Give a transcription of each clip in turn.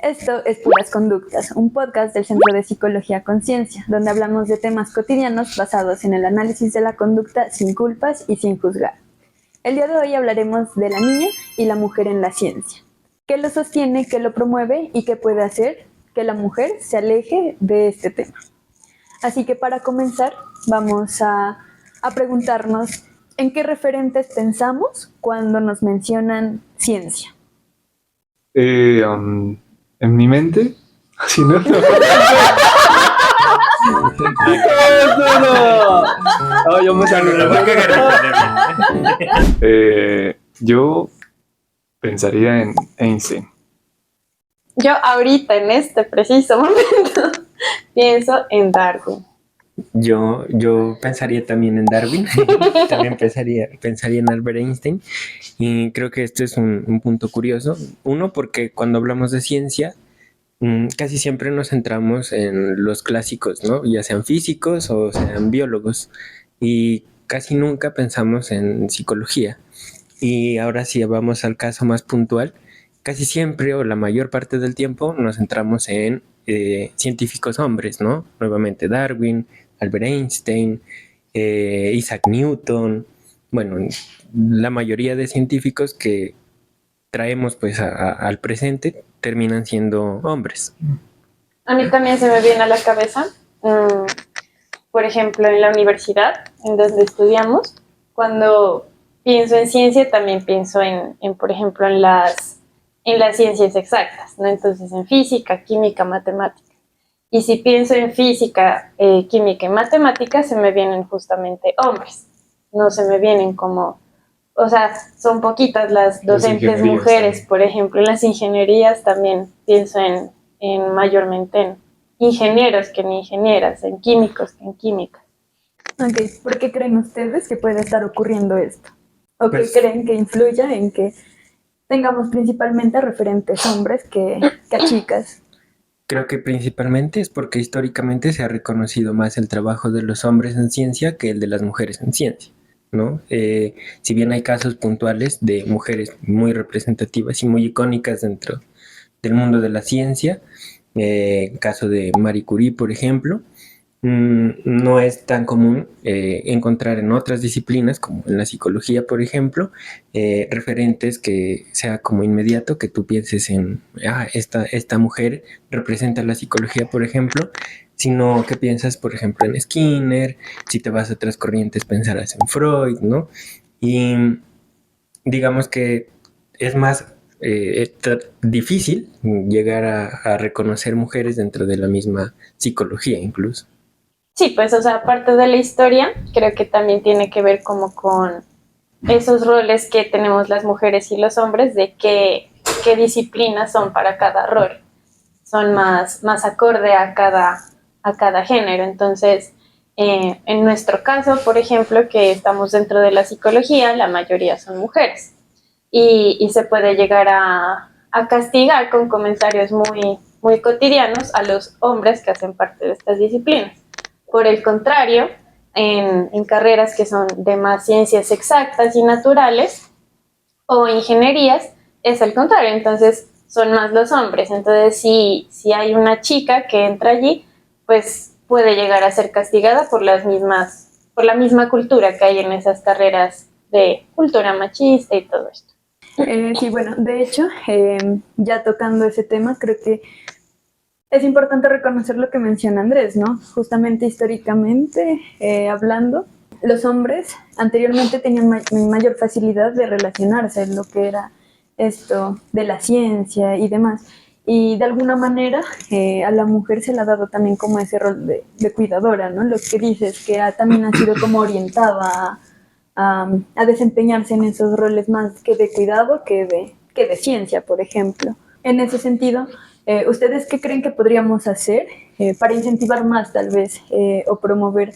Esto es Puras Conductas, un podcast del Centro de Psicología Conciencia, donde hablamos de temas cotidianos basados en el análisis de la conducta sin culpas y sin juzgar. El día de hoy hablaremos de la niña y la mujer en la ciencia. ¿Qué lo sostiene, qué lo promueve y qué puede hacer que la mujer se aleje de este tema? Así que para comenzar, vamos a preguntarnos en qué referentes pensamos cuando nos mencionan ciencia. En mi mente, si no, no. Yo me yo pensaría en Einstein. Yo ahorita, en este preciso momento, pienso en Darwin. Yo pensaría también en Darwin, también pensaría en Albert Einstein, y creo que esto es un punto curioso. Uno, porque cuando hablamos de ciencia, casi siempre nos centramos en los clásicos, ¿no? Ya sean físicos o sean biólogos, y casi nunca pensamos en psicología. Y ahora sí vamos al caso más puntual, casi siempre o la mayor parte del tiempo nos centramos en científicos hombres, ¿no? Nuevamente Darwin, Albert Einstein, Isaac Newton, bueno, la mayoría de científicos que traemos pues al presente terminan siendo hombres. A mí también se me viene a la cabeza, por ejemplo, en la universidad, en donde estudiamos, cuando pienso en ciencia también pienso en por ejemplo, en las ciencias exactas, ¿no? Entonces, en física, química, matemática. Y si pienso en física, química y matemática, se me vienen justamente hombres. No se me vienen como, o sea, son poquitas las docentes mujeres, también. Por ejemplo, en las ingenierías también pienso en mayormente en ingenieros que en ingenieras, en químicos que en química. Ok, ¿por qué creen ustedes que puede estar ocurriendo esto? ¿O qué creen que influya en que tengamos principalmente referentes hombres que a chicas? Creo que principalmente es porque históricamente se ha reconocido más el trabajo de los hombres en ciencia que el de las mujeres en ciencia, ¿no? Si bien hay casos puntuales de mujeres muy representativas y muy icónicas dentro del mundo de la ciencia, caso de Marie Curie, por ejemplo, no es tan común encontrar en otras disciplinas, como en la psicología, por ejemplo, referentes que sea como inmediato, que tú pienses en, esta mujer representa la psicología, por ejemplo, sino que piensas, por ejemplo, en Skinner. Si te vas a otras corrientes, pensarás en Freud, ¿no? Y digamos que es más difícil llegar a reconocer mujeres dentro de la misma psicología, incluso. Sí, pues, o sea, parte de la historia, creo que también tiene que ver como con esos roles que tenemos las mujeres y los hombres, de qué disciplinas son para cada rol. Son más acorde a cada género. Entonces, en nuestro caso, por ejemplo, que estamos dentro de la psicología, la mayoría son mujeres. Y se puede llegar a castigar con comentarios muy cotidianos a los hombres que hacen parte de estas disciplinas. Por el contrario, en carreras que son de más ciencias exactas y naturales o ingenierías, es el contrario. Entonces, son más los hombres. Entonces, si hay una chica que entra allí, pues puede llegar a ser castigada por la misma cultura que hay en esas carreras de cultura machista y todo esto. Sí, bueno, de hecho, ya tocando ese tema, creo que es importante reconocer lo que menciona Andrés, ¿no? Justamente históricamente hablando, los hombres anteriormente tenían mayor facilidad de relacionarse en lo que era esto de la ciencia y demás. Y de alguna manera a la mujer se le ha dado también como ese rol de cuidadora, ¿no? Lo que dices, que también ha sido como orientada a desempeñarse en esos roles más que de cuidado que de ciencia, por ejemplo. En ese sentido, ¿ustedes qué creen que podríamos hacer para incentivar más, tal vez, o promover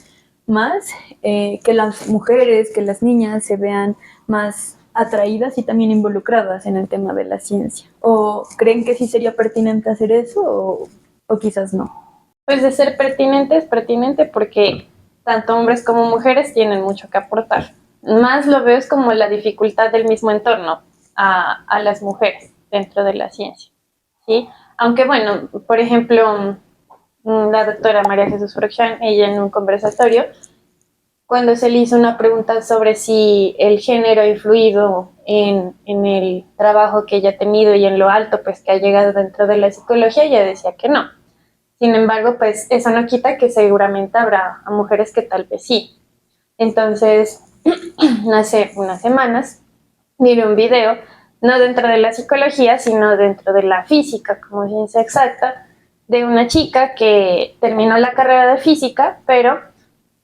más que las mujeres, que las niñas se vean más atraídas y también involucradas en el tema de la ciencia? ¿O creen que sí sería pertinente hacer eso o quizás no? Pues de ser pertinente, es pertinente porque tanto hombres como mujeres tienen mucho que aportar. Más lo veo es como la dificultad del mismo entorno a las mujeres dentro de la ciencia. ¿sí? Aunque bueno, por ejemplo, la doctora María Jesús Fruchan, ella en un conversatorio, cuando se le hizo una pregunta sobre si el género ha influido en el trabajo que ella ha tenido y en lo alto pues que ha llegado dentro de la psicología, ella decía que no. Sin embargo, pues eso no quita que seguramente habrá a mujeres que tal vez sí. Entonces, hace unas semanas miré un video, no dentro de la psicología, sino dentro de la física, como ciencia exacta, de una chica que terminó la carrera de física, pero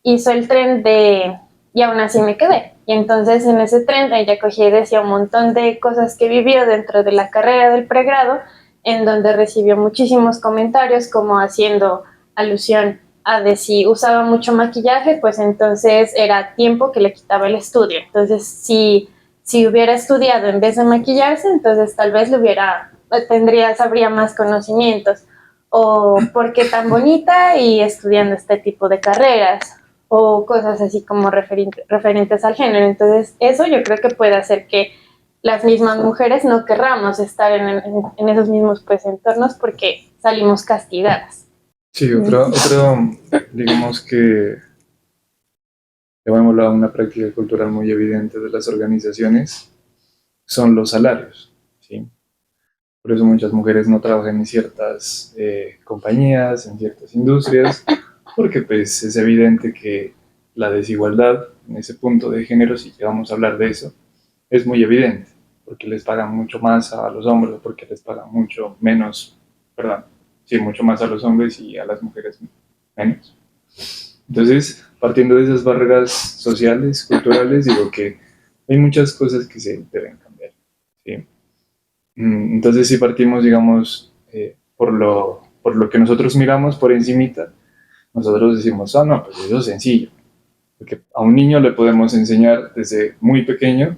hizo el tren de y aún así me quedé. Y entonces en ese tren ella cogía y decía un montón de cosas que vivió dentro de la carrera del pregrado, en donde recibió muchísimos comentarios como haciendo alusión a de si usaba mucho maquillaje, pues entonces era tiempo que le quitaba el estudio. Entonces, si hubiera estudiado en vez de maquillarse, entonces tal vez sabría más conocimientos. O por qué tan bonita y estudiando este tipo de carreras o cosas así como referentes al género. Entonces, eso yo creo que puede hacer que las mismas mujeres no querramos estar en esos mismos pues, entornos porque salimos castigadas. Sí, digamos que, llamémoslo a una práctica cultural muy evidente de las organizaciones, son los salarios, ¿sí? Por eso muchas mujeres no trabajan en ciertas compañías, en ciertas industrias, porque pues es evidente que la desigualdad en ese punto de género, si vamos a hablar de eso, es muy evidente, porque les pagan mucho más a los hombres, porque les pagan mucho menos, perdón, sí, mucho más a los hombres y a las mujeres menos. Entonces, partiendo de esas barreras sociales, culturales, digo que hay muchas cosas que se deben cambiar, ¿sí? Entonces, si partimos, digamos, por lo que nosotros miramos por encimita, nosotros decimos, ah, no, pues eso es sencillo. Porque a un niño le podemos enseñar desde muy pequeño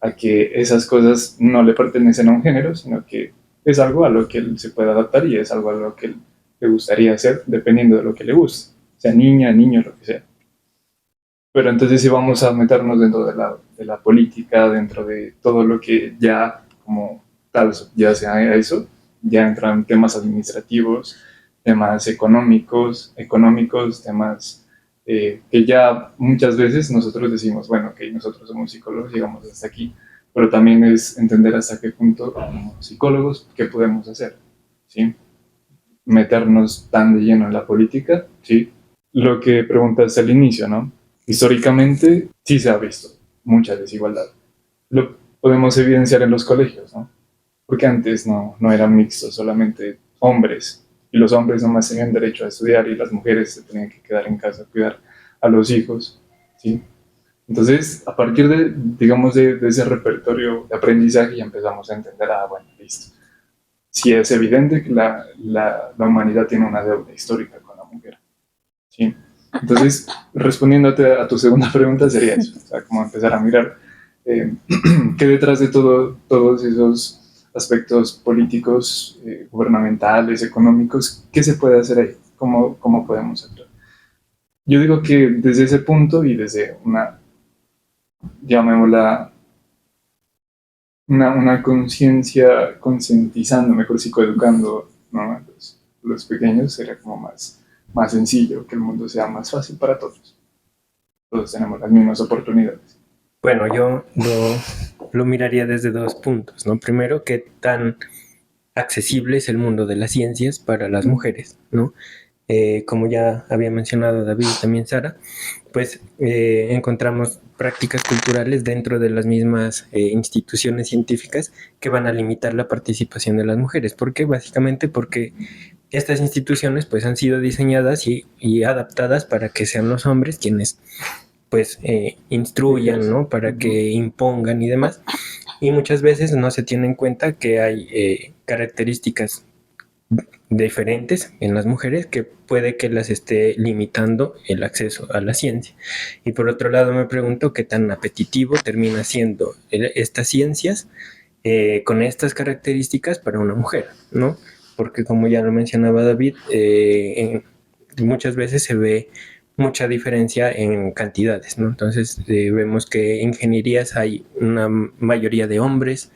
a que esas cosas no le pertenecen a un género, sino que es algo a lo que él se puede adaptar y es algo a lo que él le gustaría hacer dependiendo de lo que le guste, sea niña, niño, lo que sea. Pero entonces si vamos a meternos dentro de la política, dentro de todo lo que ya como tal, ya sea eso, ya entran temas administrativos, temas económicos, temas que ya muchas veces nosotros decimos, bueno, ok, nosotros somos psicólogos, llegamos hasta aquí, pero también es entender hasta qué punto, como psicólogos, qué podemos hacer, ¿sí? Meternos tan de lleno en la política, ¿sí? Lo que preguntas al inicio, ¿no? Históricamente sí se ha visto mucha desigualdad. Lo podemos evidenciar en los colegios, ¿no? Porque antes no eran mixtos, solamente hombres. Y los hombres nomás tenían derecho a estudiar y las mujeres se tenían que quedar en casa a cuidar a los hijos, ¿sí? Entonces, a partir de, digamos, de ese repertorio de aprendizaje ya empezamos a entender, ah, bueno, listo. Sí es evidente que la humanidad tiene una deuda histórica con la mujer, ¿sí? Entonces, respondiéndote a tu segunda pregunta sería eso, o sea, como empezar a mirar que detrás de todos esos aspectos políticos, gubernamentales, económicos, ¿qué se puede hacer ahí? ¿Cómo podemos actuar? Yo digo que desde ese punto y desde llamémosla, una conciencia concientizando, mejor psicoeducando, ¿no? Los pequeños sería como más sencillo, que el mundo sea más fácil para todos. Todos tenemos las mismas oportunidades. Bueno, yo lo miraría desde dos puntos, ¿no? Primero, qué tan accesible es el mundo de las ciencias para las mujeres, ¿no? Como ya había mencionado David y también Sara, pues encontramos prácticas culturales dentro de las mismas instituciones científicas que van a limitar la participación de las mujeres. ¿Por qué? Básicamente porque estas instituciones pues han sido diseñadas y adaptadas para que sean los hombres quienes pues instruyan, ¿no? Para que impongan y demás. Y muchas veces no se tiene en cuenta que hay características diferentes en las mujeres que puede que las esté limitando el acceso a la ciencia. Y por otro lado me pregunto qué tan apetitivo termina siendo estas ciencias con estas características para una mujer, ¿no? Porque como ya lo mencionaba David, muchas veces se ve mucha diferencia en cantidades, ¿no? Entonces vemos que en ingenierías hay una mayoría de hombres,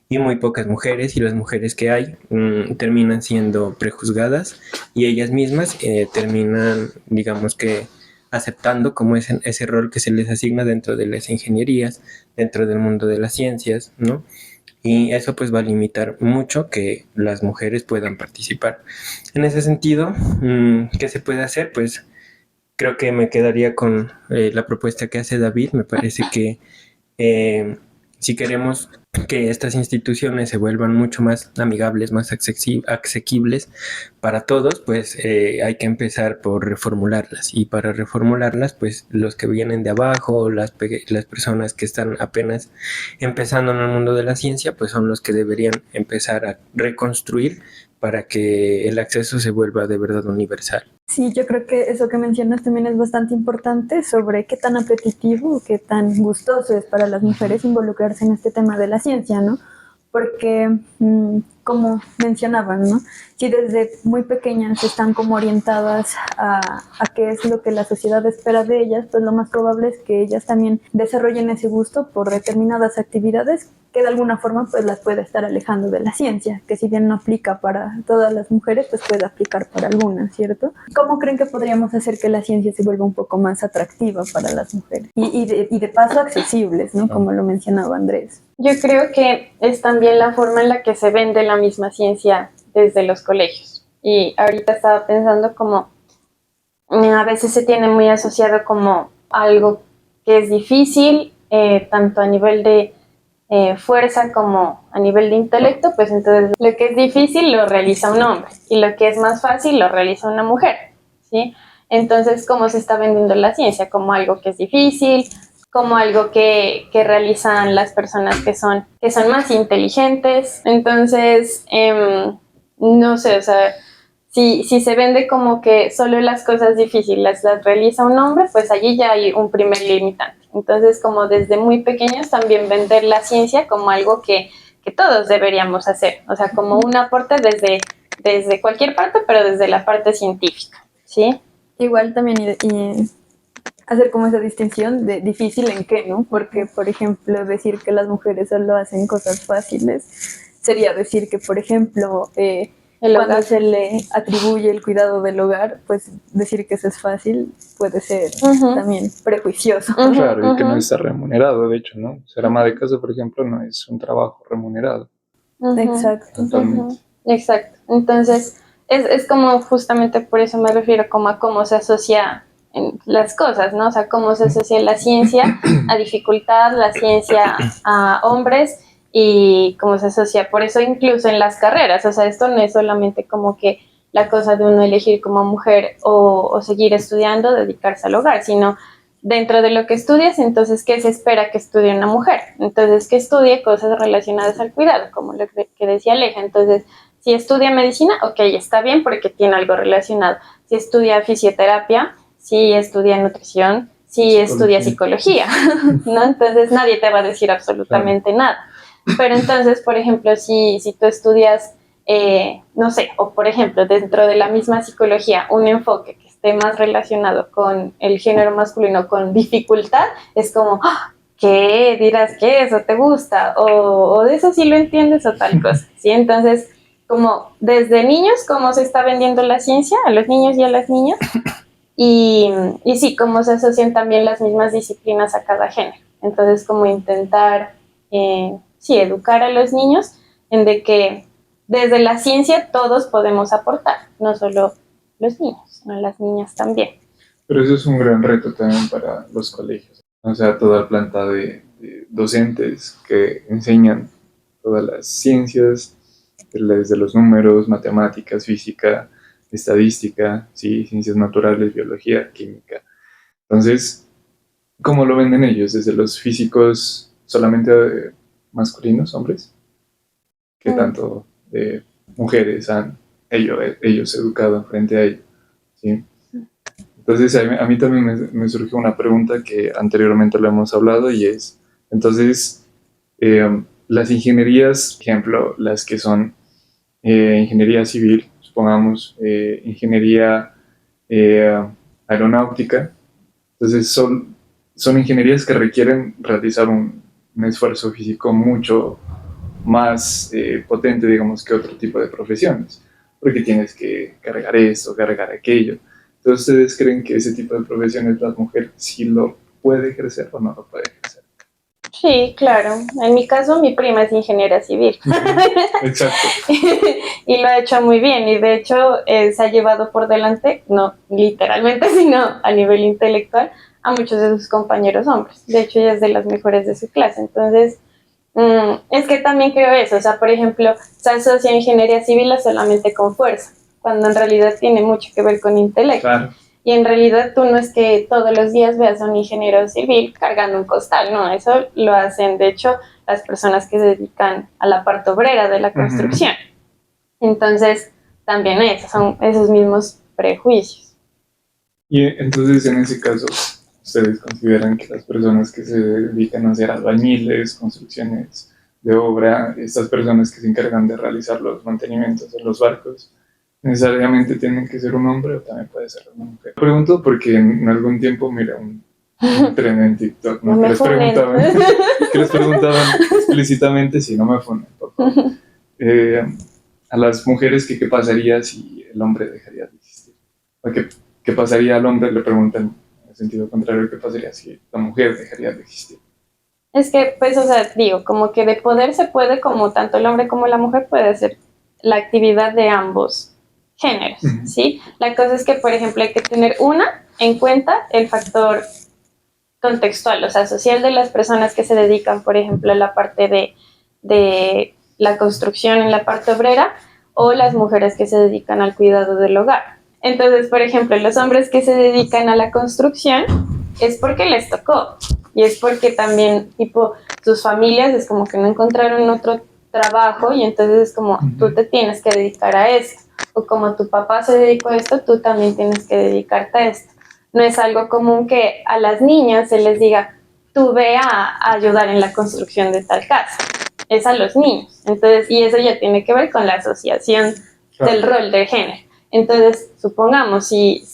y muy pocas mujeres, y las mujeres que hay terminan siendo prejuzgadas y ellas mismas terminan, digamos que, aceptando como ese rol que se les asigna dentro de las ingenierías, dentro del mundo de las ciencias, ¿no? Y eso pues va a limitar mucho que las mujeres puedan participar. En ese sentido, ¿qué se puede hacer? Pues creo que me quedaría con la propuesta que hace David. Me parece que si queremos que estas instituciones se vuelvan mucho más amigables, más asequibles para todos, pues hay que empezar por reformularlas. Y para reformularlas, pues los que vienen de abajo, las personas que están apenas empezando en el mundo de la ciencia, pues son los que deberían empezar a reconstruir para que el acceso se vuelva de verdad universal. Sí, yo creo que eso que mencionas también es bastante importante sobre qué tan apetitivo, qué tan gustoso es para las mujeres involucrarse en este tema de la ciencia, ¿no? Porque, como mencionaban, ¿no? Si desde muy pequeñas están como orientadas a qué es lo que la sociedad espera de ellas, pues lo más probable es que ellas también desarrollen ese gusto por determinadas actividades que de alguna forma pues las puede estar alejando de la ciencia, que si bien no aplica para todas las mujeres, pues puede aplicar para algunas, ¿cierto? ¿Cómo creen que podríamos hacer que la ciencia se vuelva un poco más atractiva para las mujeres? Y de paso accesibles, ¿no? Como lo mencionaba Andrés. Yo creo que es también la forma en la que se vende la misma ciencia desde los colegios. Y ahorita estaba pensando como a veces se tiene muy asociado como algo que es difícil, tanto a nivel de fuerza como a nivel de intelecto, pues entonces lo que es difícil lo realiza un hombre y lo que es más fácil lo realiza una mujer, ¿sí? Entonces, ¿cómo se está vendiendo la ciencia? Como algo que es difícil, como algo que realizan las personas que son más inteligentes. Entonces, no sé, o sea, si se vende como que solo las cosas difíciles las realiza un hombre, pues allí ya hay un primer limitante. Entonces, como desde muy pequeños también vender la ciencia como algo que todos deberíamos hacer, o sea, como un aporte desde cualquier parte, pero desde la parte científica, ¿sí? Igual también y hacer como esa distinción de difícil en qué, ¿no? Porque, por ejemplo, decir que las mujeres solo hacen cosas fáciles sería decir que, por ejemplo, cuando se le atribuye el cuidado del hogar, pues decir que eso es fácil puede ser también prejuicioso. Claro, y que no está remunerado, de hecho, ¿no? Ser ama de casa, por ejemplo, no es un trabajo remunerado. Exacto. Totalmente. Exacto. Entonces, es como justamente por eso me refiero como a cómo se asocia en las cosas, ¿no? O sea, cómo se asocia la ciencia a dificultad, la ciencia a hombres y cómo se asocia, por eso incluso en las carreras, o sea, esto no es solamente como que la cosa de uno elegir como mujer o seguir estudiando, dedicarse al hogar, sino dentro de lo que estudias, entonces, ¿qué se espera que estudie una mujer? Entonces, que estudie cosas relacionadas al cuidado, como lo que decía Aleja. Entonces, si estudia medicina, ok, está bien porque tiene algo relacionado. Si estudia fisioterapia, si estudia nutrición, si estudia psicología, ¿no? Entonces, nadie te va a decir absolutamente nada. Pero entonces, por ejemplo, si tú estudias, no sé, o por ejemplo, dentro de la misma psicología, un enfoque que esté más relacionado con el género masculino, con dificultad, es como, ¿qué? Dirás que eso te gusta, o de eso sí lo entiendes, o tal cosa, ¿sí? Entonces, como desde niños, cómo se está vendiendo la ciencia a los niños y a las niñas, y sí, cómo se asocian también las mismas disciplinas a cada género. Entonces, como intentar, sí, educar a los niños en de que desde la ciencia todos podemos aportar, no solo los niños, sino las niñas también. Pero eso es un gran reto también para los colegios. O sea, toda la planta de docentes que enseñan todas las ciencias, desde los números, matemáticas, física, estadística, ¿sí? Ciencias naturales, biología, química. Entonces, ¿cómo lo venden ellos? Desde los físicos solamente masculinos, hombres, que tanto mujeres han ellos educado frente a ellos, ¿sí? Entonces, a mí también me surgió una pregunta que anteriormente lo hemos hablado y es, entonces, las ingenierías, por ejemplo, las que son ingeniería civil, supongamos, ingeniería aeronáutica, entonces son ingenierías que requieren realizar un esfuerzo físico mucho más potente, digamos, que otro tipo de profesiones, porque tienes que cargar esto, cargar aquello. Entonces, ¿ustedes creen que ese tipo de profesiones la mujer sí lo puede ejercer o no lo puede ejercer? Sí, claro. En mi caso, mi prima es ingeniera civil. Exacto. Y lo ha hecho muy bien. Y de hecho, se ha llevado por delante, no literalmente, sino a nivel intelectual, a muchos de sus compañeros hombres. De hecho, ella es de las mejores de su clase. Entonces, es que también creo eso. O sea, por ejemplo, se asocia ingeniería civil solamente con fuerza, cuando en realidad tiene mucho que ver con intelecto. Claro. Y en realidad tú no es que todos los días veas a un ingeniero civil cargando un costal, no, eso lo hacen de hecho las personas que se dedican a la parte obrera de la construcción. Entonces, también esos son esos mismos prejuicios. Y entonces, en ese caso, ¿ustedes consideran que las personas que se dedican a hacer albañiles, construcciones de obra, estas personas que se encargan de realizar los mantenimientos de los barcos, necesariamente tienen que ser un hombre o también puede ser una mujer? Pregunto porque en algún tiempo miré un tren en TikTok, ¿no? No que les preguntaban explícitamente, si no me funen, por favor, a las mujeres que qué pasaría si el hombre dejaría de existir. O qué pasaría al hombre, le preguntan en el sentido contrario, qué pasaría si la mujer dejaría de existir. Es que, pues, o sea, digo, como que de poder se puede, como tanto el hombre como la mujer puede hacer la actividad de ambos géneros, ¿sí? La cosa es que, por ejemplo, hay que tener en cuenta el factor contextual, o sea, social de las personas que se dedican, por ejemplo, a la parte de la construcción en la parte obrera o las mujeres que se dedican al cuidado del hogar. Entonces, por ejemplo, los hombres que se dedican a la construcción es porque les tocó y es porque también, tipo, sus familias es como que no encontraron otro trabajo y entonces es como tú te tienes que dedicar a esto o como tu papá se dedicó a esto, tú también tienes que dedicarte a esto. No es algo común que a las niñas se les diga, tú ve a ayudar en la construcción de tal casa. Es a los niños. Entonces, y eso ya tiene que ver con la asociación del rol de género. Entonces, supongamos, y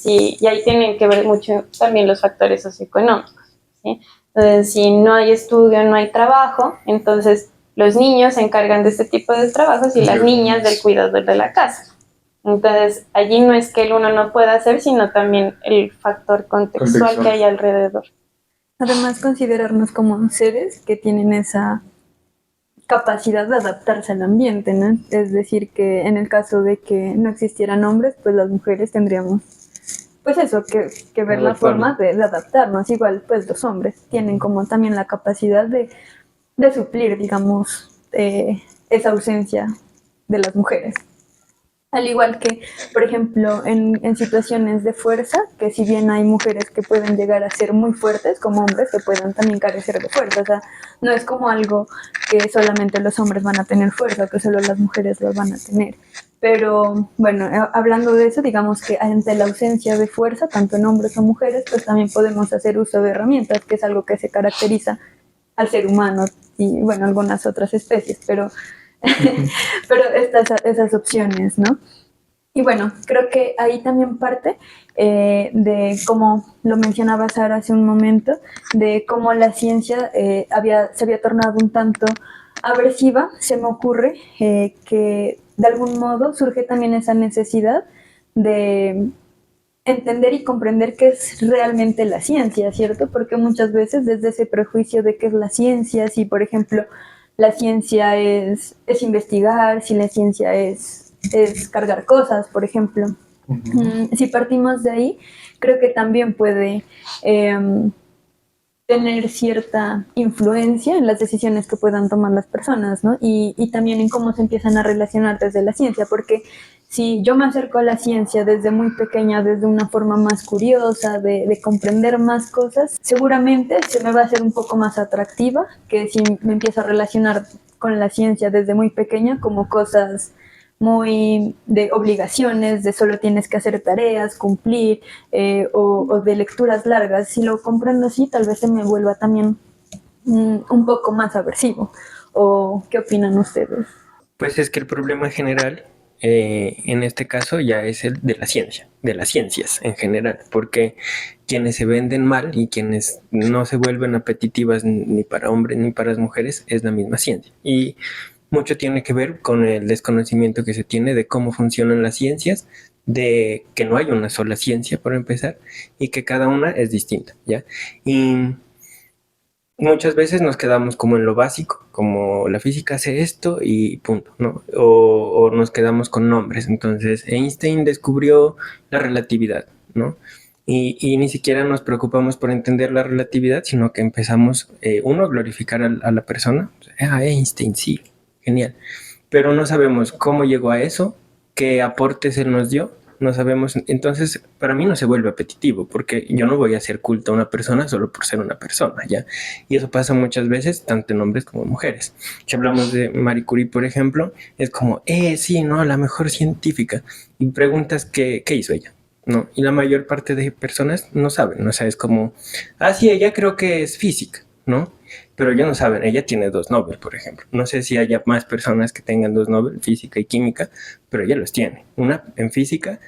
ahí tienen que ver mucho también los factores socioeconómicos, ¿sí? Entonces, si no hay estudio, no hay trabajo, entonces los niños se encargan de este tipo de trabajos y las niñas del cuidado de la casa. Entonces, allí no es que el uno no pueda hacer, sino también el factor contextual que hay alrededor. Además, considerarnos como seres que tienen esa capacidad de adaptarse al ambiente, ¿no? Es decir, que en el caso de que no existieran hombres, pues las mujeres tendríamos, pues eso, que ver la forma de adaptarnos. Igual, pues los hombres tienen como también la capacidad de suplir, digamos, esa ausencia de las mujeres. Al igual que, por ejemplo, en situaciones de fuerza, que si bien hay mujeres que pueden llegar a ser muy fuertes, como hombres que puedan también carecer de fuerza. O sea, no es como algo que solamente los hombres van a tener fuerza o que solo las mujeres lo van a tener. Pero bueno, hablando de eso, digamos que ante la ausencia de fuerza, tanto en hombres o mujeres, pues también podemos hacer uso de herramientas, que es algo que se caracteriza al ser humano y, bueno, algunas otras especies, pero esas opciones, ¿no? Y bueno, creo que ahí también parte de, como lo mencionaba Sara hace un momento, de cómo la ciencia se había tornado un tanto aversiva. Se me ocurre que de algún modo surge también esa necesidad de entender y comprender qué es realmente la ciencia, ¿cierto? Porque muchas veces desde ese prejuicio de qué es la ciencia, si por ejemplo la ciencia es investigar, si la ciencia es cargar cosas, por ejemplo. Si partimos de ahí, creo que también puede tener cierta influencia en las decisiones que puedan tomar las personas, ¿no? Y también en cómo se empiezan a relacionar desde la ciencia, porque si yo me acerco a la ciencia desde muy pequeña, desde una forma más curiosa, de comprender más cosas, seguramente se me va a hacer un poco más atractiva que si me empiezo a relacionar con la ciencia desde muy pequeña como cosas muy de obligaciones, de solo tienes que hacer tareas, cumplir, o de lecturas largas. Si lo comprendo así, tal vez se me vuelva también un poco más aversivo. ¿O qué opinan ustedes? Pues es que el problema general en este caso ya es el de la ciencia, de las ciencias en general, porque quienes se venden mal y quienes no se vuelven apetitivas ni para hombres ni para las mujeres es la misma ciencia. Y mucho tiene que ver con el desconocimiento que se tiene de cómo funcionan las ciencias, de que no hay una sola ciencia, por empezar, y que cada una es distinta, ¿ya? Y muchas veces nos quedamos como en lo básico, como la física hace esto y punto, ¿no? O nos quedamos con nombres. Entonces, Einstein descubrió la relatividad, ¿no? Y ni siquiera nos preocupamos por entender la relatividad, sino que empezamos, uno, a glorificar a la persona. Ah, Einstein, sí, genial. Pero no sabemos cómo llegó a eso, qué aportes él nos dio, no sabemos. Entonces, para mí no se vuelve apetitivo, porque yo no voy a hacer culto a una persona solo por ser una persona, ¿ya? Y eso pasa muchas veces, tanto en hombres como en mujeres. Si hablamos de Marie Curie, por ejemplo, es como, sí, ¿no? La mejor científica. Y preguntas qué hizo ella, ¿no? Y la mayor parte de personas no saben, o sea, es como, sí, ella creo que es física, ¿no? Pero ellos no saben, ella tiene 2 Nobel, por ejemplo. No sé si haya más personas que tengan 2 Nobel, física y química, pero ella los tiene. Una en física,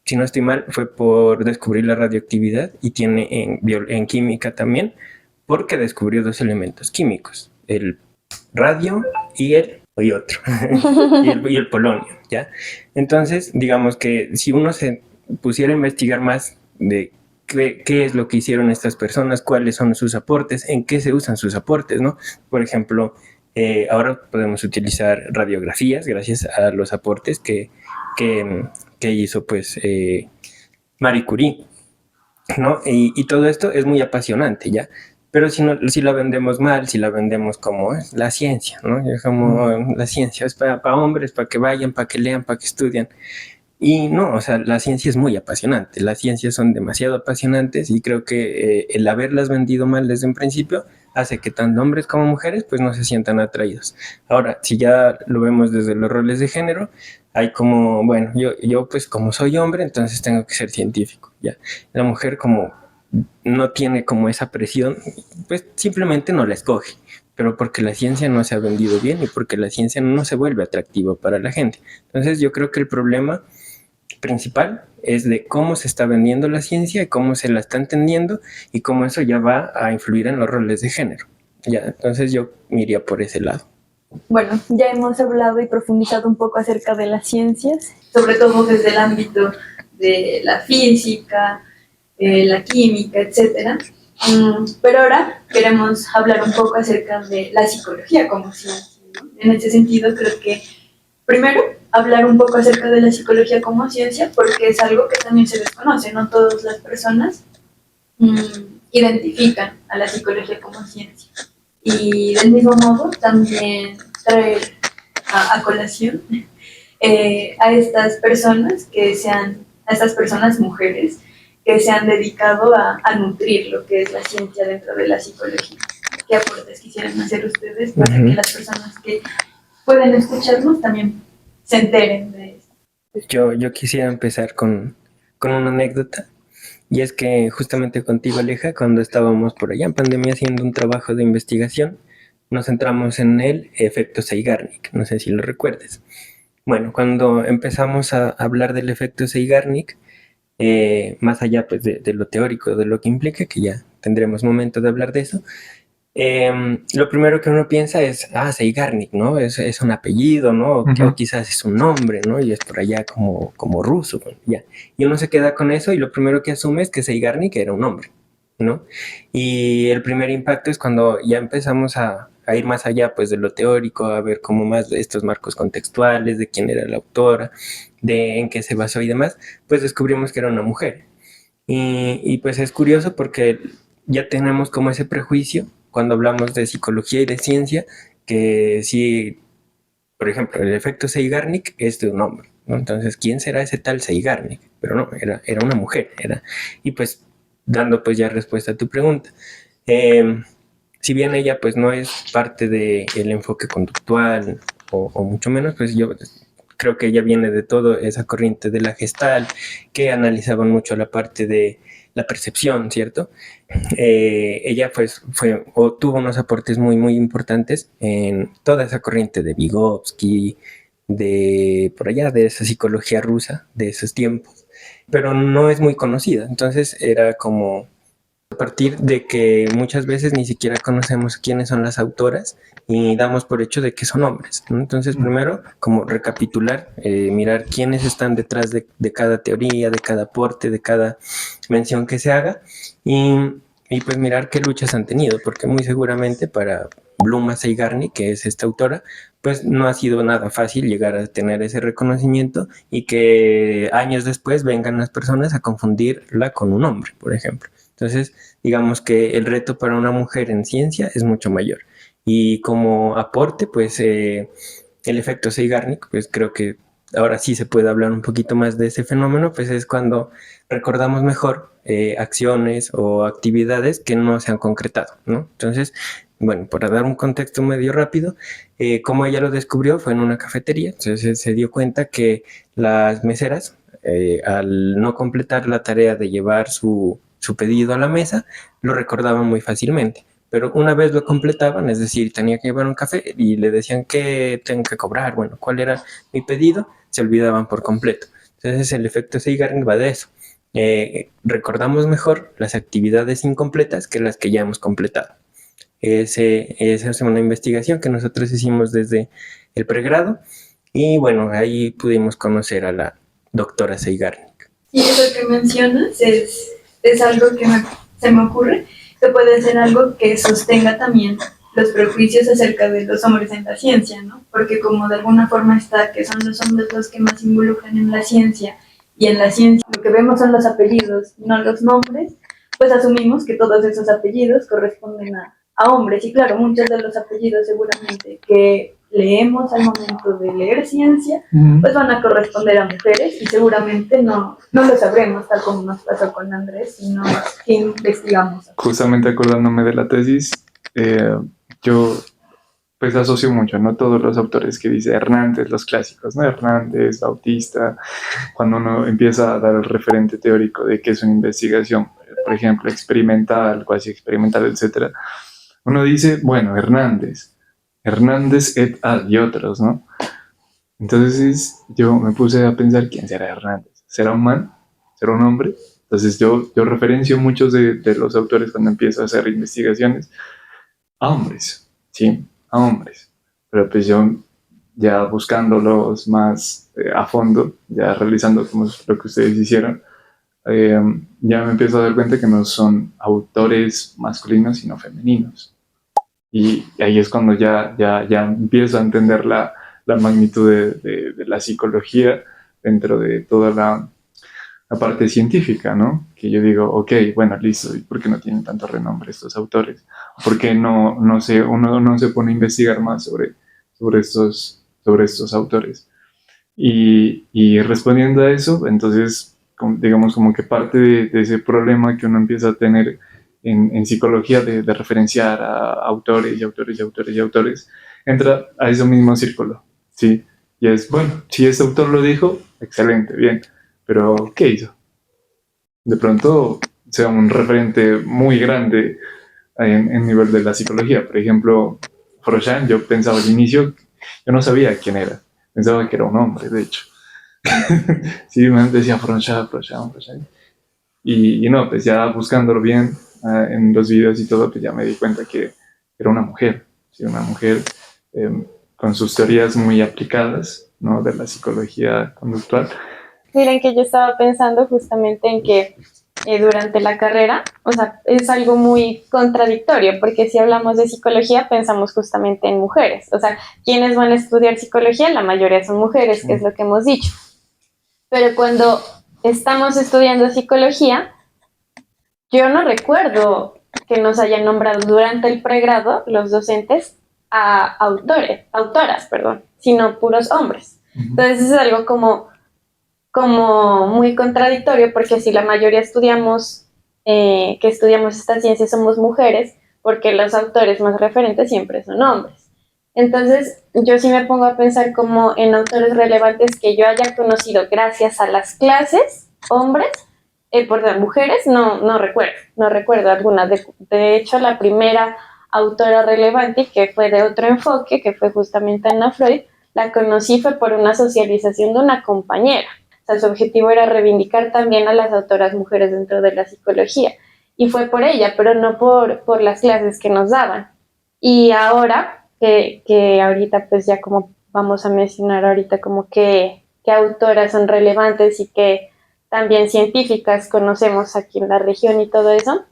si no estoy mal, fue por descubrir la radioactividad, y tiene en química también, porque descubrió 2 elementos químicos, el radio y otro, y el polonio, ¿ya? Entonces, digamos que si uno se pusiera a investigar más de qué es lo que hicieron estas personas, cuáles son sus aportes, en qué se usan sus aportes, ¿no? Por ejemplo, ahora podemos utilizar radiografías gracias a los aportes que, que hizo, pues, Marie Curie, ¿no? Y todo esto es muy apasionante, ¿ya? Pero si la vendemos mal, si la vendemos como la ciencia, ¿no? Es como la ciencia es para hombres, para que vayan, para que lean, para que estudien. Y no, o sea, la ciencia es muy apasionante, las ciencias son demasiado apasionantes, y creo que el haberlas vendido mal desde un principio hace que tanto hombres como mujeres pues no se sientan atraídos. Ahora, si ya lo vemos desde los roles de género, hay como, bueno, yo pues como soy hombre, entonces tengo que ser científico, ya. La mujer, como no tiene como esa presión, pues simplemente no la escoge, pero porque la ciencia no se ha vendido bien y porque la ciencia no se vuelve atractiva para la gente. Entonces yo creo que el problema principal es de cómo se está vendiendo la ciencia y cómo se la está entendiendo, y cómo eso ya va a influir en los roles de género. Ya, entonces yo me iría por ese lado. Bueno, ya hemos hablado y profundizado un poco acerca de las ciencias, sobre todo desde el ámbito de la física, la química, etcétera. Pero ahora queremos hablar un poco acerca de la psicología como ciencia, ¿no? En ese sentido, creo que primero hablar un poco acerca de la psicología como ciencia, porque es algo que también se desconoce. No todas las personas identifican a la psicología como ciencia. Y del mismo modo también traer a colación a estas personas a estas personas mujeres que se han dedicado a nutrir lo que es la ciencia dentro de la psicología. ¿Qué aportes quisieran hacer ustedes para que las personas que pueden escucharnos también se enteren de esto? Yo quisiera empezar con una anécdota, y es que justamente contigo, Aleja, cuando estábamos por allá en pandemia haciendo un trabajo de investigación, nos centramos en el efecto Zeigarnik, no sé si lo recuerdes. Bueno, cuando empezamos a hablar del efecto Zeigarnik, más allá pues de lo teórico, de lo que implica, que ya tendremos momento de hablar de eso, lo primero que uno piensa es, Zeigarnik, ¿no? Es un apellido, ¿no? O quizás es un nombre, ¿no? Y es por allá como ruso, bueno, ya. Y uno se queda con eso, y lo primero que asume es que Zeigarnik era un hombre, ¿no? Y el primer impacto es cuando ya empezamos a ir más allá pues de lo teórico, a ver como más de estos marcos contextuales, de quién era la autora, de en qué se basó y demás, pues descubrimos que era una mujer. Y pues es curioso porque ya tenemos como ese prejuicio cuando hablamos de psicología y de ciencia, que si, por ejemplo, el efecto Zeigarnik es de un hombre, ¿no? Entonces, ¿quién será ese tal Zeigarnik? Pero no, era una mujer, y pues dando pues ya respuesta a tu pregunta. Si bien ella pues no es parte del enfoque conductual, o mucho menos, pues yo creo que ella viene de toda esa corriente de la Gestalt, que analizaban mucho la parte de la percepción, ¿cierto? Ella pues tuvo unos aportes muy, muy importantes en toda esa corriente de Vygotsky, de por allá, de esa psicología rusa de esos tiempos, pero no es muy conocida. Entonces era como a partir de que muchas veces ni siquiera conocemos quiénes son las autoras y damos por hecho de que son hombres, ¿no? Entonces, primero, como recapitular, mirar quiénes están detrás de cada teoría, de cada aporte, de cada mención que se haga y pues mirar qué luchas han tenido, porque muy seguramente para Bluma Seigarni, que es esta autora, pues no ha sido nada fácil llegar a tener ese reconocimiento y que años después vengan las personas a confundirla con un hombre, por ejemplo. Entonces, digamos que el reto para una mujer en ciencia es mucho mayor. Y como aporte, pues el efecto Zeigarnik, pues creo que ahora sí se puede hablar un poquito más de ese fenómeno, pues es cuando recordamos mejor acciones o actividades que no se han concretado, ¿no? Entonces, bueno, para dar un contexto medio rápido, como ella lo descubrió fue en una cafetería, entonces se dio cuenta que las meseras, al no completar la tarea de llevar su pedido a la mesa, lo recordaban muy fácilmente. Pero una vez lo completaban, es decir, tenía que llevar un café y le decían que tengo que cobrar, bueno, cuál era mi pedido, se olvidaban por completo. Entonces el efecto Zeigarnik va de eso. Recordamos mejor las actividades incompletas que las que ya hemos completado. Esa es una investigación que nosotros hicimos desde el pregrado y bueno, ahí pudimos conocer a la doctora Zeigarnik. Y eso que mencionas es algo que se me ocurre, que puede ser algo que sostenga también los prejuicios acerca de los hombres en la ciencia, ¿no? Porque como de alguna forma está que son los hombres los que más se involucran en la ciencia, y en la ciencia lo que vemos son los apellidos, no los nombres, pues asumimos que todos esos apellidos corresponden a hombres. Y claro, muchos de los apellidos seguramente que leemos al momento de leer ciencia, pues van a corresponder a mujeres y seguramente no lo sabremos, tal como nos pasó con Andrés, sino que investigamos. Justamente acordándome de la tesis, yo pues asocio mucho, ¿no? Todos los autores que dice Hernández, los clásicos, ¿no? Hernández, Bautista, cuando uno empieza a dar el referente teórico de qué es una investigación, por ejemplo, experimental, cuasi experimental, etcétera, uno dice, bueno, Hernández et al y otros, ¿no? Entonces yo me puse a pensar, ¿quién será Hernández? ¿Será un man? ¿Será un hombre? Entonces yo referencio muchos de los autores cuando empiezo a hacer investigaciones a hombres, ¿sí? A hombres. Pero pues yo ya buscándolos más a fondo, ya realizando como lo que ustedes hicieron, ya me empiezo a dar cuenta que no son autores masculinos, sino femeninos. Y ahí es cuando ya empiezo a entender la magnitud de la psicología dentro de toda la parte científica, ¿no? Que yo digo, ok, bueno, listo, ¿y por qué no tienen tanto renombre estos autores? ¿Por qué uno no se pone a investigar más sobre estos autores? Y respondiendo a eso, entonces, digamos como que parte de ese problema que uno empieza a tener en psicología de referenciar a autores y autores y autores y autores, entra a ese mismo círculo, ¿sí? Y es, bueno, si ese autor lo dijo, excelente, bien, pero ¿qué hizo? De pronto sea un referente muy grande en nivel de la psicología. Por ejemplo, Freudian, yo pensaba al inicio, yo no sabía quién era, pensaba que era un hombre, de hecho. Sí, me decía Freudian. Y no, pues ya buscándolo bien en los videos y todo, pues ya me di cuenta que era una mujer, ¿sí? Una mujer con sus teorías muy aplicadas, ¿no? De la psicología conductual. Miren que yo estaba pensando justamente en que durante la carrera, o sea, es algo muy contradictorio, porque si hablamos de psicología, pensamos justamente en mujeres. O sea, quienes van a estudiar psicología, la mayoría son mujeres, que es lo que hemos dicho. Pero cuando estamos estudiando psicología, yo no recuerdo que nos hayan nombrado durante el pregrado los docentes a autoras, sino puros hombres. Entonces es algo como muy contradictorio, porque si la mayoría que estudiamos esta ciencia somos mujeres, porque los autores más referentes siempre son hombres. Entonces yo sí me pongo a pensar como en autores relevantes que yo haya conocido gracias a las clases, hombres, perdón, mujeres, no recuerdo alguna. De hecho, la primera autora relevante que fue de otro enfoque, que fue justamente Anna Freud, la conocí fue por una socialización de una compañera. O sea, su objetivo era reivindicar también a las autoras mujeres dentro de la psicología. y fue por ella, pero no por las clases que nos daban. Y ahora, que ahorita pues ya como vamos a mencionar ahorita como que autoras son relevantes y que también científicas conocemos aquí en la región y todo eso,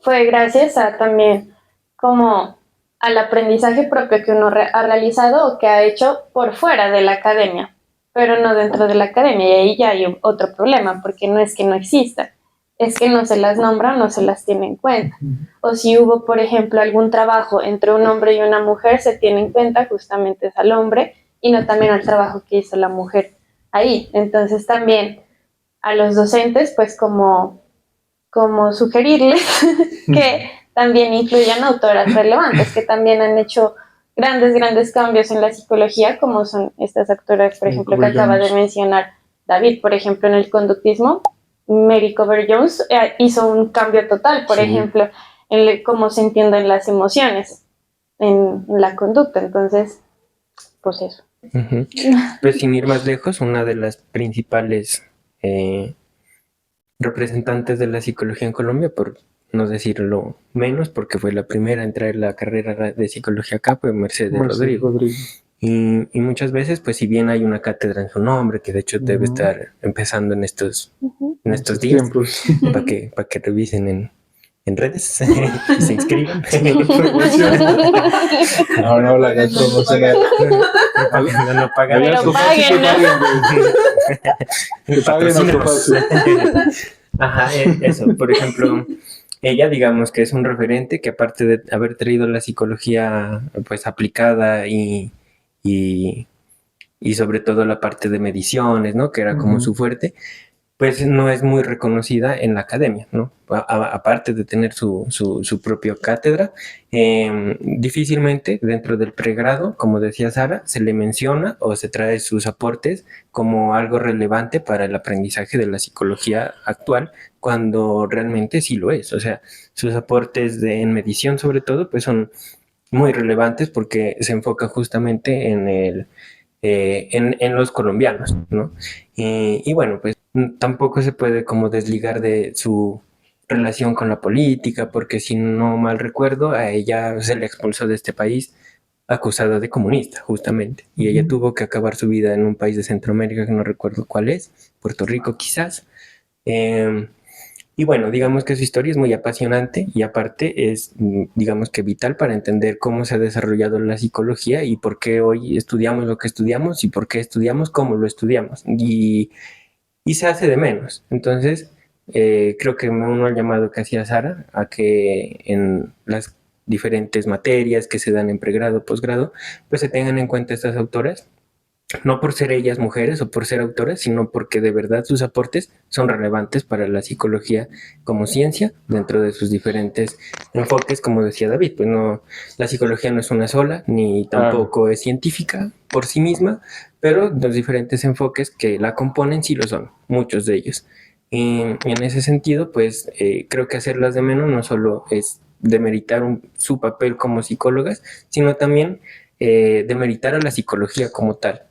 fue gracias a también como al aprendizaje propio que uno ha realizado o que ha hecho por fuera de la academia, pero no dentro de la academia. Y ahí ya hay otro problema, porque no es que no exista, es que no se las nombra, no se las tiene en cuenta. O si hubo, por ejemplo, algún trabajo entre un hombre y una mujer, se tiene en cuenta justamente es al hombre y no también al trabajo que hizo la mujer ahí. Entonces también a los docentes, pues como sugerirles que también incluyan autoras relevantes, que también han hecho grandes cambios en la psicología, como son estas autoras, por ejemplo, que acaba de mencionar David, por ejemplo, en el conductismo. Mary Cover Jones hizo un cambio total, por ejemplo, en cómo se entienden las emociones en la conducta. Entonces, pues eso. Uh-huh. Pues sin ir más lejos, una de las principales representantes de la psicología en Colombia, por no decirlo menos, porque fue la primera en traer la carrera de psicología acá, fue Mercedes Rodrigo. Y muchas veces, pues si bien hay una cátedra en su nombre, que de hecho debe estar empezando en estos días, para que revisen en redes y se inscriban. No, la hagas promocional. No pagan. Pero paguen, Ajá, eso. Por ejemplo, ella, digamos que es un referente que, aparte de haber traído la psicología pues aplicada y sobre todo la parte de mediciones, ¿no? Que era como su fuerte, pues no es muy reconocida en la academia, ¿no? Aparte de tener su propia cátedra, difícilmente dentro del pregrado, como decía Sara, se le menciona o se trae sus aportes como algo relevante para el aprendizaje de la psicología actual, cuando realmente sí lo es. O sea, sus aportes en medición sobre todo, pues son muy relevantes porque se enfoca justamente en los colombianos, ¿no? Y bueno, pues tampoco se puede como desligar de su relación con la política, porque si no mal recuerdo, a ella se le expulsó de este país acusada de comunista, justamente, y ella tuvo que acabar su vida en un país de Centroamérica que no recuerdo cuál es, Puerto Rico quizás. Y bueno, digamos que su historia es muy apasionante y aparte es, digamos que vital para entender cómo se ha desarrollado la psicología y por qué hoy estudiamos lo que estudiamos y por qué estudiamos cómo lo estudiamos. Y se hace de menos. Entonces, creo que me uno al llamado que hacía Sara a que en las diferentes materias que se dan en pregrado, posgrado, pues se tengan en cuenta estas autoras, no por ser ellas mujeres o por ser autoras, sino porque de verdad sus aportes son relevantes para la psicología como ciencia dentro de sus diferentes enfoques, como decía David. Pues no, la psicología no es una sola, ni tampoco es científica por sí misma, pero los diferentes enfoques que la componen sí lo son, muchos de ellos. Y en ese sentido, pues creo que hacerlas de menos no solo es demeritar su papel como psicólogas, sino también demeritar a la psicología como tal.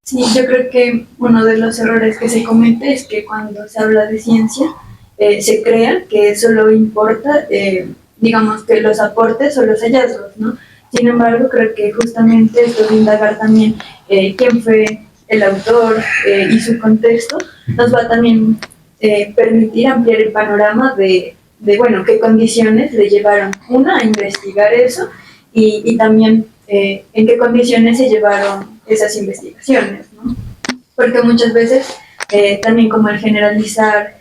Sí, yo creo que uno de los errores que se comete es que cuando se habla de ciencia se crea que solo importa, digamos, que los aportes o los hallazgos, ¿no? Sin embargo, creo que justamente esto de indagar también quién fue el autor y su contexto nos va a también permitir ampliar el panorama de, bueno, qué condiciones le llevaron, una, a investigar eso y también en qué condiciones se llevaron esas investigaciones, ¿no? Porque muchas veces también como el generalizar,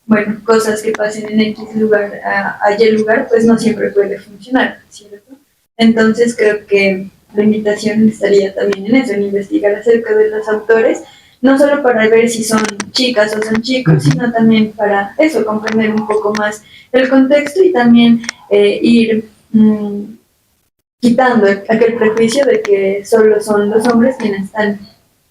bueno, cosas que pasen en X lugar a Y lugar, pues no siempre puede funcionar, ¿cierto? Entonces creo que la invitación estaría también en eso, en investigar acerca de los autores, no solo para ver si son chicas o son chicos, sino también para eso, comprender un poco más el contexto y también ir quitando aquel prejuicio de que solo son los hombres quienes están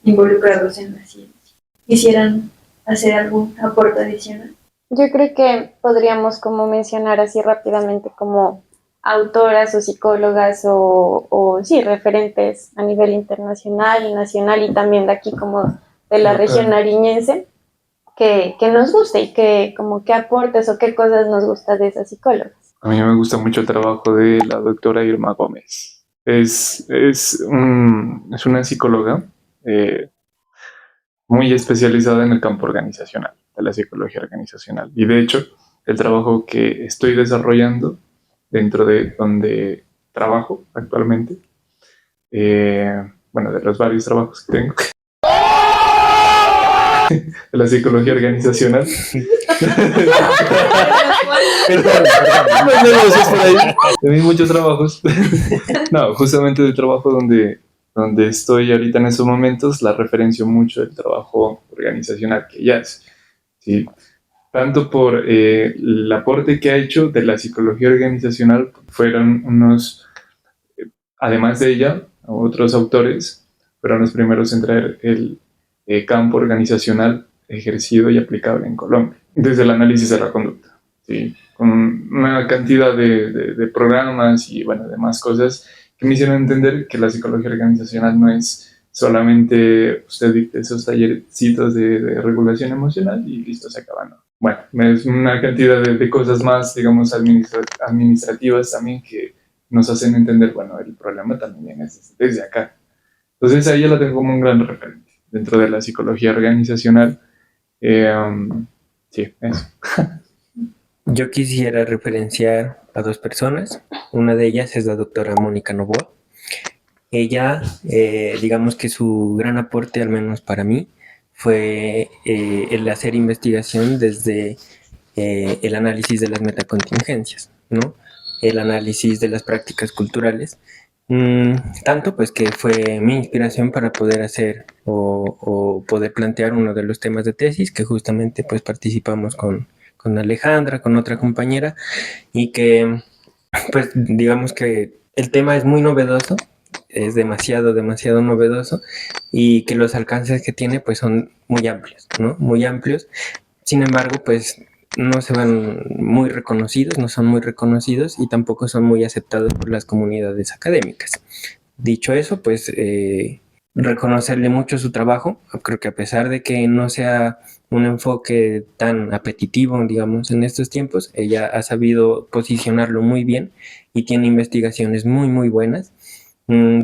involucrados en la ciencia. ¿Quisieran hacer algún aporte adicional? Yo creo que podríamos como mencionar así rápidamente como autoras o psicólogas o sí, referentes a nivel internacional, nacional y también de aquí como de la región nariñense, que nos guste y que como qué aportes o qué cosas nos gusta de esas psicólogas. A mí me gusta mucho el trabajo de la doctora Irma Gómez. Es una psicóloga eh, muy especializada en el campo organizacional, de la psicología organizacional. Y de hecho, el trabajo que estoy desarrollando dentro de donde trabajo actualmente, bueno, de los varios trabajos que tengo, de la psicología organizacional. Perdón. Los negocios por ahí. De mis muchos trabajos. No, justamente del trabajo donde estoy ahorita en estos momentos, la referencio mucho el trabajo organizacional que ella hace. ¿Sí? Tanto por el aporte que ha hecho de la psicología organizacional, fueron unos, además de ella, otros autores fueron los primeros en traer el campo organizacional ejercido y aplicable en Colombia, desde el análisis de la conducta. ¿Sí? Con una cantidad de programas y bueno, demás cosas que me hicieron entender que la psicología organizacional no es solamente usted dicta esos tallercitos de regulación emocional y listo, se acaba, ¿no? Bueno, es una cantidad de cosas más, digamos, administrativas también que nos hacen entender, bueno, el problema también viene desde acá. Entonces ahí yo la tengo como un gran referente dentro de la psicología organizacional. Sí, eso. Yo quisiera referenciar a dos personas. Una de ellas es la doctora Mónica Novoa. Ella, digamos que su gran aporte, al menos para mí, fue el hacer investigación desde el análisis de las metacontingencias, ¿no? El análisis de las prácticas culturales. Tanto pues que fue mi inspiración para poder hacer o poder plantear uno de los temas de tesis que justamente pues participamos con Alejandra, con otra compañera, y que pues digamos que el tema es muy novedoso, es demasiado novedoso, y que los alcances que tiene pues son muy amplios, ¿no? Muy amplios. Sin embargo, pues no se van muy reconocidos, no son muy reconocidos y tampoco son muy aceptados por las comunidades académicas. Dicho eso, pues reconocerle mucho su trabajo. Creo que a pesar de que no sea un enfoque tan apetitivo, digamos, en estos tiempos, ella ha sabido posicionarlo muy bien y tiene investigaciones muy buenas,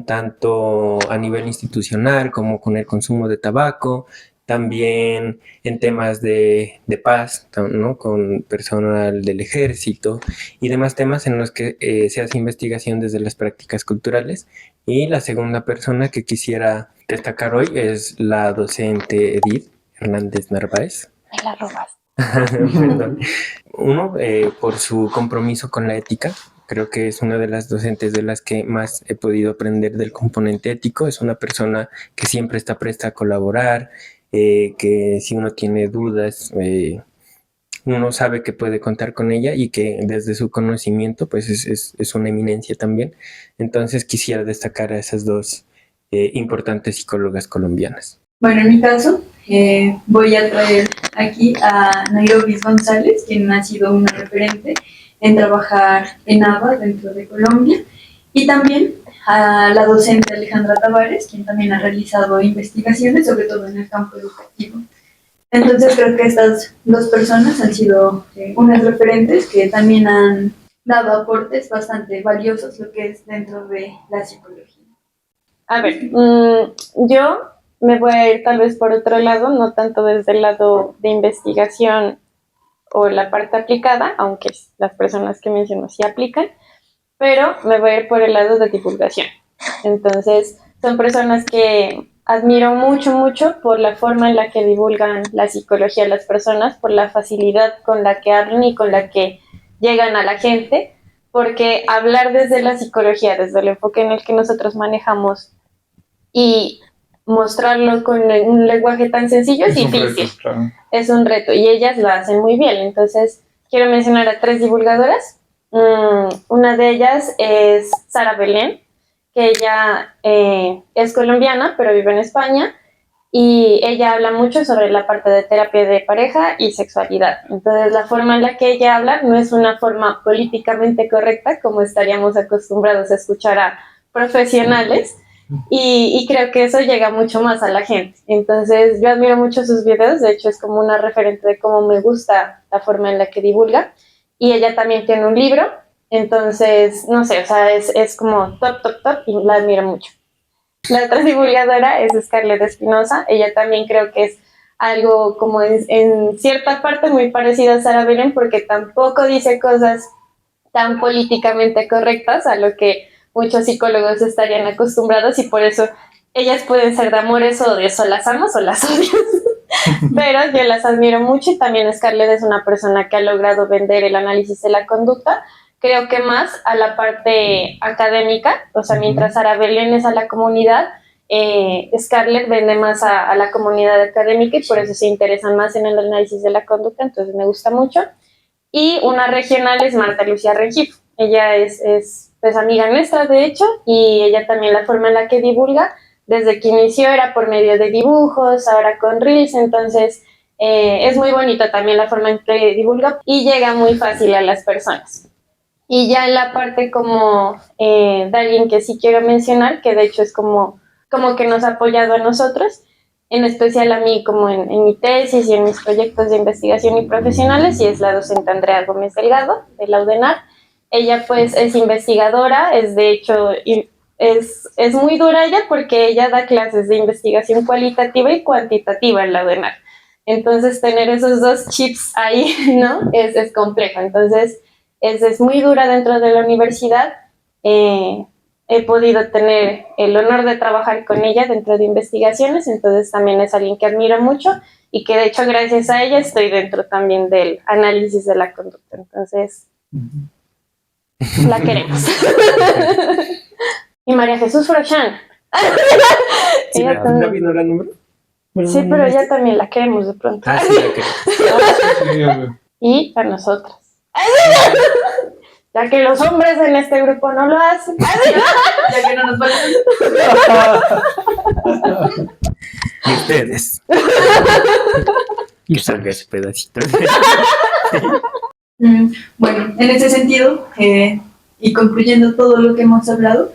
tanto a nivel institucional como con el consumo de tabaco, también en temas de paz, ¿no? Con personal del ejército y demás temas en los que se hace investigación desde las prácticas culturales. Y la segunda persona que quisiera destacar hoy es la docente Edith Hernández Narváez. Me la robas. Perdón. Uno, por su compromiso con la ética. Creo que es una de las docentes de las que más he podido aprender del componente ético. Es una persona que siempre está presta a colaborar, que si uno tiene dudas, uno sabe que puede contar con ella y que desde su conocimiento pues es una eminencia también. Entonces quisiera destacar a esas dos importantes psicólogas colombianas. Bueno, en mi caso, voy a traer aquí a Nairobi González, quien ha sido una referente en trabajar en ABA dentro de Colombia, y también a la docente Alejandra Tavares, quien también ha realizado investigaciones, sobre todo en el campo educativo. Entonces creo que estas dos personas han sido unas referentes que también han dado aportes bastante valiosos lo que es dentro de la psicología. A ver, yo me voy a ir tal vez por otro lado, no tanto desde el lado de investigación o la parte aplicada, aunque las personas que menciono sí aplican, pero me voy a ir por el lado de divulgación. Entonces, son personas que admiro mucho por la forma en la que divulgan la psicología a las personas, por la facilidad con la que hablan y con la que llegan a la gente, porque hablar desde la psicología, desde el enfoque en el que nosotros manejamos y mostrarlo con un lenguaje tan sencillo es difícil. Reto, claro. Es un reto y ellas lo hacen muy bien. Entonces, quiero mencionar a 3 divulgadoras. Una de ellas es Sara Belén, que ella es colombiana, pero vive en España, y ella habla mucho sobre la parte de terapia de pareja y sexualidad. Entonces, la forma en la que ella habla no es una forma políticamente correcta, como estaríamos acostumbrados a escuchar a profesionales, y creo que eso llega mucho más a la gente. Entonces yo admiro mucho sus videos, de hecho es como una referente de cómo me gusta la forma en la que divulga, y ella también tiene un libro, entonces no sé, o sea, es como top, top, top y la admiro mucho. La otra divulgadora es Scarlett Espinosa, ella también creo que es algo como en cierta parte muy parecido a Sara Belén porque tampoco dice cosas tan políticamente correctas a lo que muchos psicólogos estarían acostumbrados y por eso ellas pueden ser de amores o odios, o las amas o las odias. Pero yo las admiro mucho y también Scarlett es una persona que ha logrado vender el análisis de la conducta, creo que más a la parte académica, o sea, mientras Sara Belén es a la comunidad, Scarlett vende más a la comunidad académica y por eso se interesan más en el análisis de la conducta, entonces me gusta mucho. Y una regional es Marta Lucía Rengifo. Ella es pues, amiga nuestra, de hecho, y ella también la forma en la que divulga, desde que inició era por medio de dibujos, ahora con Reels, entonces es muy bonita también la forma en que divulga y llega muy fácil a las personas. Y ya en la parte como de alguien que sí quiero mencionar, que de hecho es como que nos ha apoyado a nosotros, en especial a mí como en mi tesis y en mis proyectos de investigación y profesionales, y es la docente Andrea Gómez Delgado, de la UDENAR. Ella pues es investigadora, es de hecho, es muy dura ella porque ella da clases de investigación cualitativa y cuantitativa en la UDENAR. Entonces tener esos dos chips ahí, ¿no? Es complejo. Entonces es muy dura dentro de la universidad. He podido tener el honor de trabajar con ella dentro de investigaciones, entonces también es alguien que admiro mucho y que de hecho gracias a ella estoy dentro también del análisis de la conducta, entonces la queremos. Y María Jesús Frochan. Sí, ¿David no la nombró? Sí, pero ella también la queremos de pronto. Ah, sí, la queremos. Y a nosotras. Ya que los hombres en este grupo no lo hacen. Ya que no nos parecen. Y ustedes. Que salga ese pedacito. Bueno, en ese sentido, y concluyendo todo lo que hemos hablado,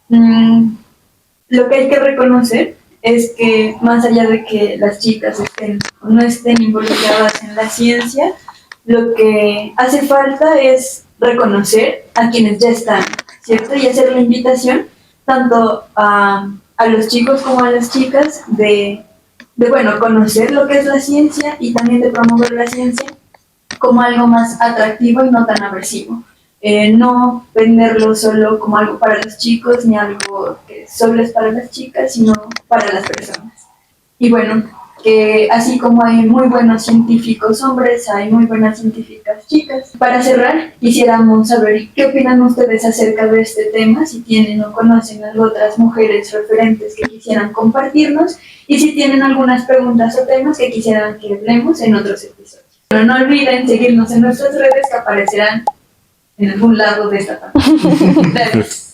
lo que hay que reconocer es que más allá de que las chicas estén o no estén involucradas en la ciencia, lo que hace falta es reconocer a quienes ya están, ¿cierto? Y hacer la invitación tanto a los chicos como a las chicas de bueno, conocer lo que es la ciencia y también de promover la ciencia como algo más atractivo y no tan aversivo. No venderlo solo como algo para los chicos ni algo que solo es para las chicas, sino para las personas. Y bueno, que así como hay muy buenos científicos hombres, hay muy buenas científicas chicas. Para cerrar, quisiéramos saber qué opinan ustedes acerca de este tema, si tienen o conocen a otras mujeres referentes que quisieran compartirnos y si tienen algunas preguntas o temas que quisieran que hablemos en otros episodios. Pero no olviden seguirnos en nuestras redes que aparecerán en algún lado de esta página. Gracias.